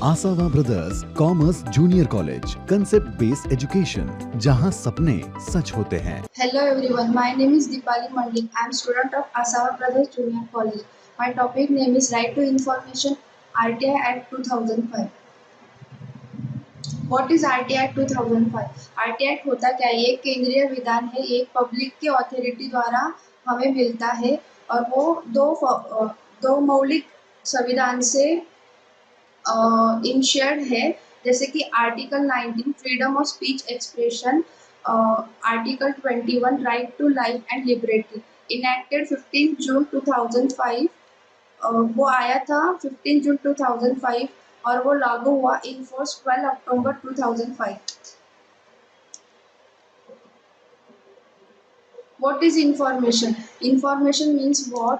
आसावा brothers commerce junior college, concept based education, जहां सपने सच होते हैं। Hello everyone, my name is Deepali Mandik. I am student of Asawa Brothers Junior College. My topic name is Right to Information RTI Act 2005. What is RTI Act 2005? RTI Act होता क्या है? ये एक केंद्रीय विधान है, ये पब्लिक की अथॉरिटी द्वारा हमें मिलता है और वो दो मौलिक संविधान से इंश्योर्ड है, जैसे कि article 19 freedom of speech expression, article 21 right to life and liberty, enacted 15 June 2005। वो आया था 15 जून 2005 और वो लागू हुआ in force 12 October 2005। What is information? Information means what?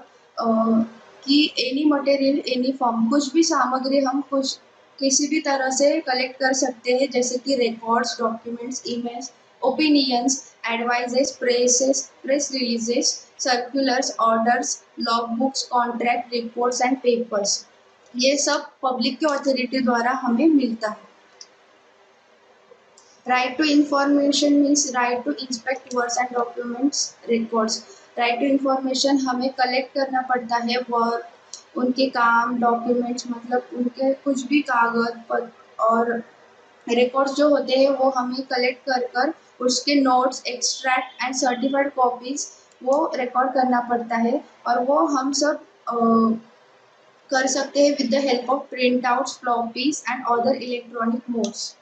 कि एनी मटेरियल एनी फॉर्म, कुछ भी सामग्री हम कुछ किसी भी तरह से कलेक्ट कर सकते हैं, जैसे कि records, documents, image, opinions, advises, press releases, circulars, orders, log books, contract, reports and papers. ये सब पब्लिक की अथॉरिटी द्वारा हमें मिलता है। Right to information means right to inspect works and documents records. Right to information हमें collect करना पड़ता है वर्क, उनके काम, डॉक्यूमेंट्स, मतलब उनके कुछ भी कागज पर और रिकॉर्ड्स जो होते हैं वो हमें कलेक्ट कर उसके notes, extract and certified copies वो रिकॉर्ड करना पड़ता है और वो हम सब कर सकते हैं with the help of print outs, floppies and other electronic modes.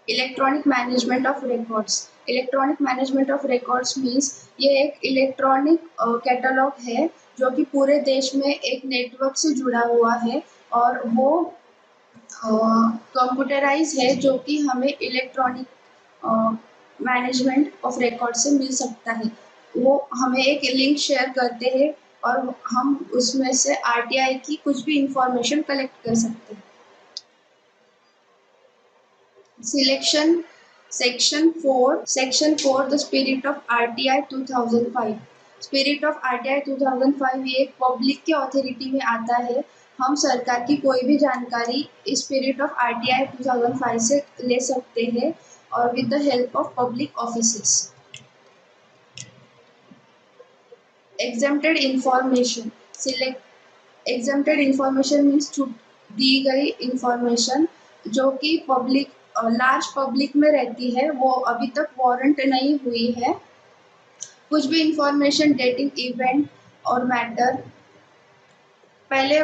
Electronic management of records. Electronic management of records means ये एक इलेक्ट्रॉनिक कैटलॉग है जो कि पूरे देश में एक नेटवर्क से जुड़ा हुआ है और वो कंप्यूटराइज है, जो कि हमें इलेक्ट्रॉनिक मैनेजमेंट ऑफ रिकॉर्ड से मिल सकता है। वो हमें एक लिंक शेयर करते हैं और हम उसमें से आरटीआई की कुछ भी इंफॉर्मेशन कलेक्ट कर सकते हैं। Section 4 the spirit of RTI 2005। Spirit of RTI 2005 ये पब्लिक के अथॉरिटी में आता है। हम सरकार की कोई भी जानकारी इस स्पिरिट ऑफ RTI 2005 से ले सकते हैं और with the help of public offices. Exempted information. Exempted information means the गई इंफॉर्मेशन जो कि पब्लिक लार्ज पब्लिक में रहती है, वो अभी तक वारंट नहीं हुई है। कुछ भी इंफॉर्मेशन डेटिंग इवेंट और मैटर, पहले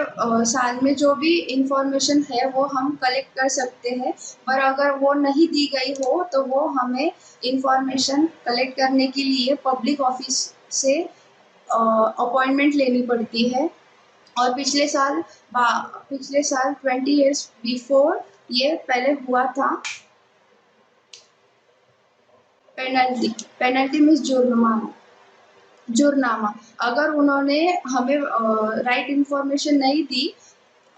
साल में जो भी इंफॉर्मेशन है वो हम कलेक्ट कर सकते हैं, पर अगर वो नहीं दी गई हो तो वो हमें इंफॉर्मेशन कलेक्ट करने के लिए पब्लिक ऑफिस से अपॉइंटमेंट लेनी पड़ती है। और पिछले साल 20 इयर्स बिफोर ये पहले हुआ था। पेनल्टी मीन्स जुर्माना। अगर उन्होंने हमें राइट इंफॉर्मेशन नहीं दी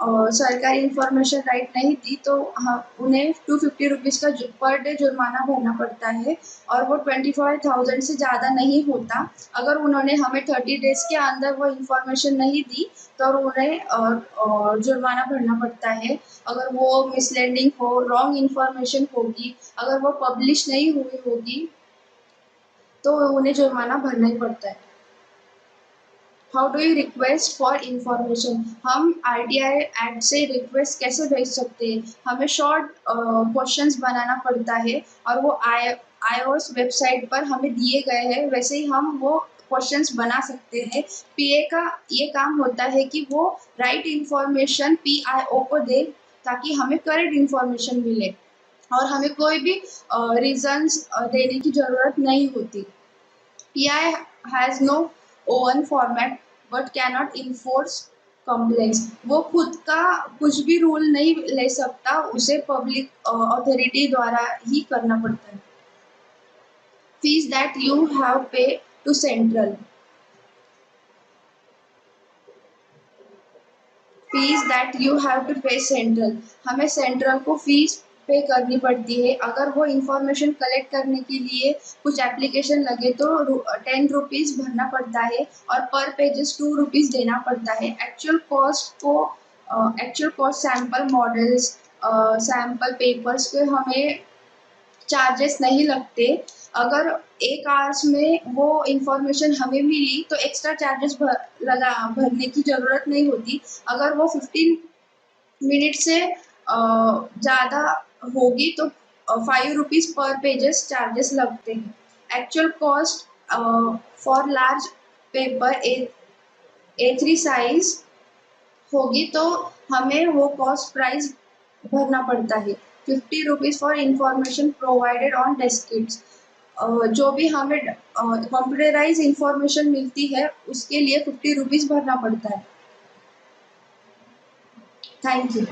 और सरकारी इंफॉर्मेशन राइट नहीं दी तो उन्हें 250 रुपीज़ का पर डे जुर्माना भरना पड़ता है और वो 25,000 से ज़्यादा नहीं होता। अगर उन्होंने हमें 30 डेज के अंदर वो इंफॉर्मेशन नहीं दी तो उन्हें जुर्माना भरना पड़ता है। अगर वो मिसलीडिंग हो, रॉन्ग इंफॉर्मेशन होगी, अगर वो पब्लिश नहीं हुई होगी तो उन्हें जुर्माना भरना ही पड़ता है। How do you request for information? हम RTI एक्ट से रिक्वेस्ट कैसे भेज सकते हैं? हमें शॉर्ट क्वेश्चंस बनाना पड़ता है और वो iOS वेबसाइट पर हमें दिए गए हैं, वैसे ही हम वो क्वेश्चंस बना सकते हैं। PA का ये काम होता है कि वो राइट इंफॉर्मेशन PIO को दे ताकि हमें करेक्ट इंफॉर्मेशन मिले और हमें कोई भी रीजंस देने की ज़रूरत नहीं होती। PI has no own format but cannot enforce complaints। वो खुद का कुछ भी रूल नहीं ले सकता, उसे पब्लिक अथॉरिटी द्वारा ही करना पड़ता है। Fees that you have pay to central. Fees that you have to pay central, हमें सेंट्रल को फीस पे करनी पड़ती है। अगर वो इंफॉर्मेशन कलेक्ट करने के लिए कुछ एप्लीकेशन लगे तो 10 रुपीज़ भरना पड़ता है और पर पेजेस 2 रुपीज़ देना पड़ता है। एक्चुअल कॉस्ट को actual cost sample models, sample papers के हमें चार्जेस नहीं लगते। अगर 1 आवर्स में वो इन्फॉर्मेशन हमें मिली तो एक्स्ट्रा चार्जेस भरने की ज़रूरत नहीं होती। अगर वो 15 मिनट से ज़्यादा होगी तो 5 रुपीज़ पर पेजेस चार्जेस लगते हैं। Actual cost for large paper A3 size होगी तो हमें वो कॉस्ट प्राइस भरना पड़ता है। 50 rupees for information provided on diskettes. जो भी हमें कंप्यूटराइज इंफॉर्मेशन मिलती है उसके लिए 50 रुपीज़ भरना पड़ता है। Thank you.